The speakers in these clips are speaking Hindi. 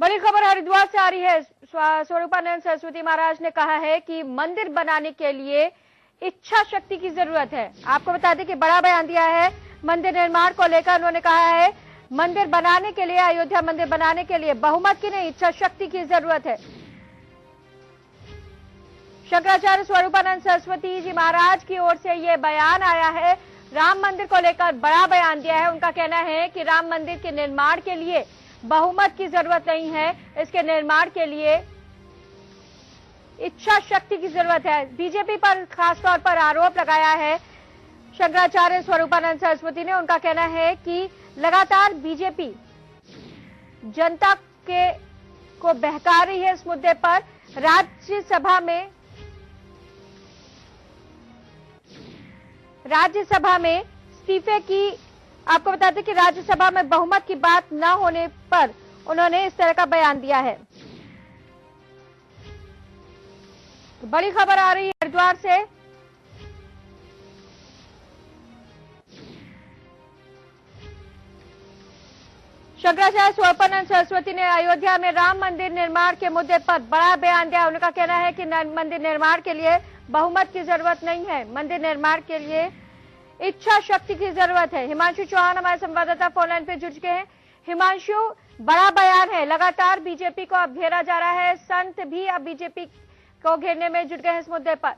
बड़ी खबर हरिद्वार से आ रही है। स्वरूपानंद सरस्वती महाराज ने कहा है कि मंदिर बनाने के लिए इच्छा शक्ति की जरूरत है। आपको बता दें कि बड़ा बयान दिया है मंदिर निर्माण को लेकर। उन्होंने कहा है मंदिर बनाने के लिए, अयोध्या मंदिर बनाने के लिए बहुमत की नहीं, इच्छा शक्ति की जरूरत है। शंकराचार्य स्वरूपानंद सरस्वती जी महाराज की ओर से यह बयान आया है। राम मंदिर को लेकर बड़ा बयान दिया है। उनका कहना है कि राम मंदिर के निर्माण के लिए बहुमत की जरूरत नहीं है, इसके निर्माण के लिए इच्छा शक्ति की जरूरत है। बीजेपी पर खासतौर पर आरोप लगाया है शंकराचार्य स्वरूपानंद सरस्वती ने। उनका कहना है कि लगातार बीजेपी जनता को बहका रही है। इस मुद्दे पर राज्यसभा में इस्तीफे की, आपको बता दें कि राज्यसभा में बहुमत की बात न होने पर उन्होंने इस तरह का बयान दिया है। तो बड़ी खबर आ रही है हरिद्वार से। शंकराचार्य स्वरूपानंद सरस्वती ने अयोध्या में राम मंदिर निर्माण के मुद्दे पर बड़ा बयान दिया। उनका कहना है कि मंदिर निर्माण के लिए बहुमत की जरूरत नहीं है, मंदिर निर्माण के लिए इच्छा शक्ति की जरूरत है। हिमांशु चौहान हमारे संवाददाता फोनलाइन पे जुड़ चुके हैं। हिमांशु, बड़ा बयान है, लगातार बीजेपी को अब घेरा जा रहा है, संत भी अब बीजेपी को घेरने में जुट गए हैं इस मुद्दे पर।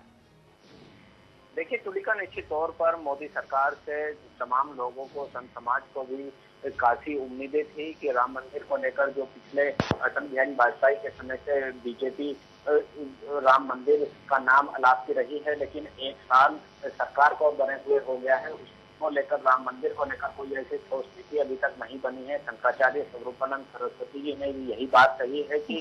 देखिए तुलिका, निश्चित तौर पर मोदी सरकार से तमाम लोगों को, संत समाज को भी काफी उम्मीदें थी कि राम मंदिर को लेकर जो पिछले अटल बिहारी वाजपेयी के समय से बीजेपी राम मंदिर का नाम अलापती रही है, लेकिन एक साल सरकार को बने हुए हो गया है, उसको लेकर, राम मंदिर को लेकर कोई ऐसी ठोस नीति अभी तक नहीं बनी है। शंकराचार्य स्वरूपानंद सरस्वती जी ने भी यही बात कही है कि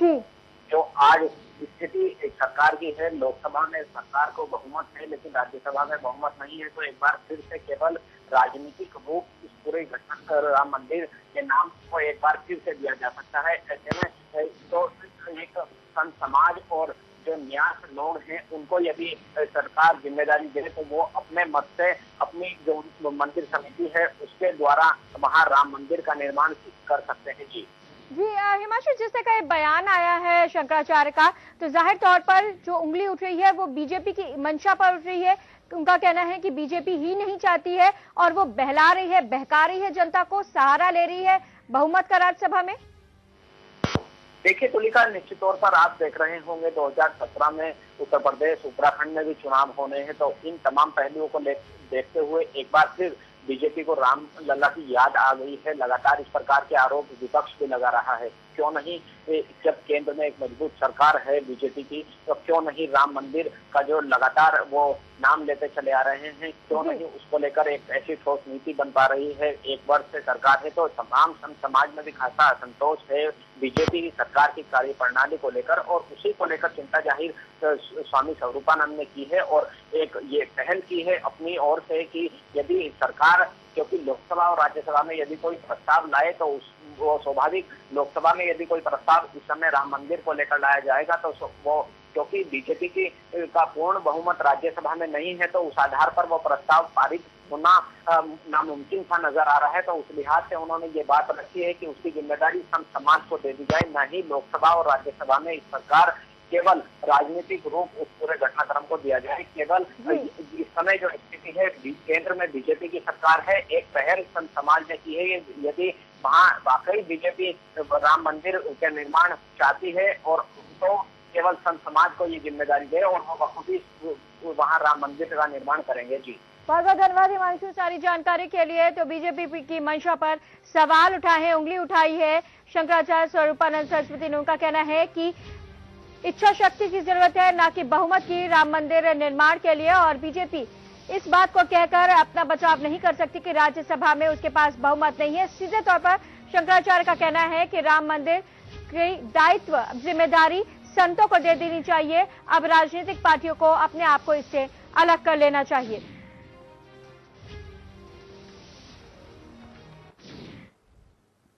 जो आज स्थिति सरकार की है, लोकसभा में सरकार को बहुमत है लेकिन राज्यसभा में बहुमत नहीं है, तो एक बार फिर से केवल राजनीतिक रूप इस पूरे घटना राम मंदिर के नाम को एक बार फिर से दिया जा सकता है। ऐसे में तो एक संत समाज और जो न्यास लोग हैं उनको यदि सरकार जिम्मेदारी दे तो वो अपने मत से अपनी जो मंदिर समिति है उसके द्वारा वहां राम मंदिर का निर्माण कर सकते हैं। जी हिमांशु, जिस तरह का ये बयान आया है शंकराचार्य का, तो जाहिर तौर पर जो उंगली उठ रही है वो बीजेपी की मंशा पर उठ रही है। उनका कहना है कि बीजेपी ही नहीं चाहती है और वो बहला रही है, बहका रही है जनता को, सहारा ले रही है बहुमत का राज्यसभा में। देखिए तुलिका, निश्चित तौर पर आप देख रहे होंगे 2017 में उत्तर प्रदेश, उत्तराखंड में भी चुनाव होने हैं, तो इन तमाम पहलुओं को देखते हुए एक बार फिर बीजेपी को राम लल्ला की याद आ गई है। लगातार इस प्रकार के आरोप विपक्ष भी लगा रहा है। क्यों नहीं, जब केंद्र में एक मजबूत सरकार है बीजेपी की, तो क्यों नहीं राम मंदिर का जो लगातार वो नाम लेते चले आ रहे हैं, क्यों नहीं उसको लेकर एक ऐसी ठोस नीति बन पा रही है। एक वर्ष से सरकार है तो तमाम संत समाज में भी खासा असंतोष है बीजेपी की सरकार की कार्य प्रणाली को लेकर, और उसी को लेकर चिंता जाहिर स्वामी स्वरूपानंद ने की है और एक ये पहल की है अपनी ओर से कि यदि सरकार, क्योंकि लोकसभा और राज्यसभा में यदि कोई प्रस्ताव लाए तो वो स्वाभाविक, लोकसभा में यदि कोई प्रस्ताव इस समय राम मंदिर को लेकर लाया जाएगा तो वो, क्योंकि बीजेपी की का पूर्ण बहुमत राज्यसभा में नहीं है, तो उस आधार पर वो प्रस्ताव पारित होना नामुमकिन सा नजर आ रहा है। तो उस लिहाज से उन्होंने ये बात रखी है कि उसकी जिम्मेदारी संत समाज को दे दी जाए, न ही लोकसभा और राज्यसभा में इस प्रकार केवल राजनीतिक रूप उस पूरे घटनाक्रम को दिया जाए। केवल इस समय जो स्थिति है, केंद्र में बीजेपी की सरकार है, एक पहल संत समाज ने की है। यदि वहाँ वाकई बीजेपी राम मंदिर के निर्माण चाहती है और तो केवल संत समाज को ये जिम्मेदारी दे और वो बखूबी वहाँ राम मंदिर का निर्माण करेंगे। जी बहुत बहुत धन्यवाद हिमांशु सारी जानकारी के लिए। तो बीजेपी की मंशा पर सवाल उठाए हैं, उंगली उठाई है शंकराचार्य स्वरूपानंद सरस्वती ने। उनका कहना है कि इच्छा शक्ति की जरूरत है, ना कि बहुमत की राम मंदिर निर्माण के लिए, और बीजेपी इस बात को कहकर अपना बचाव नहीं कर सकती कि राज्यसभा में उसके पास बहुमत नहीं है। सीधे तौर पर शंकराचार्य का कहना है कि राम मंदिर की दायित्व, जिम्मेदारी संतों को दे देनी चाहिए। अब राजनीतिक पार्टियों को अपने आप को इससे अलग कर लेना चाहिए।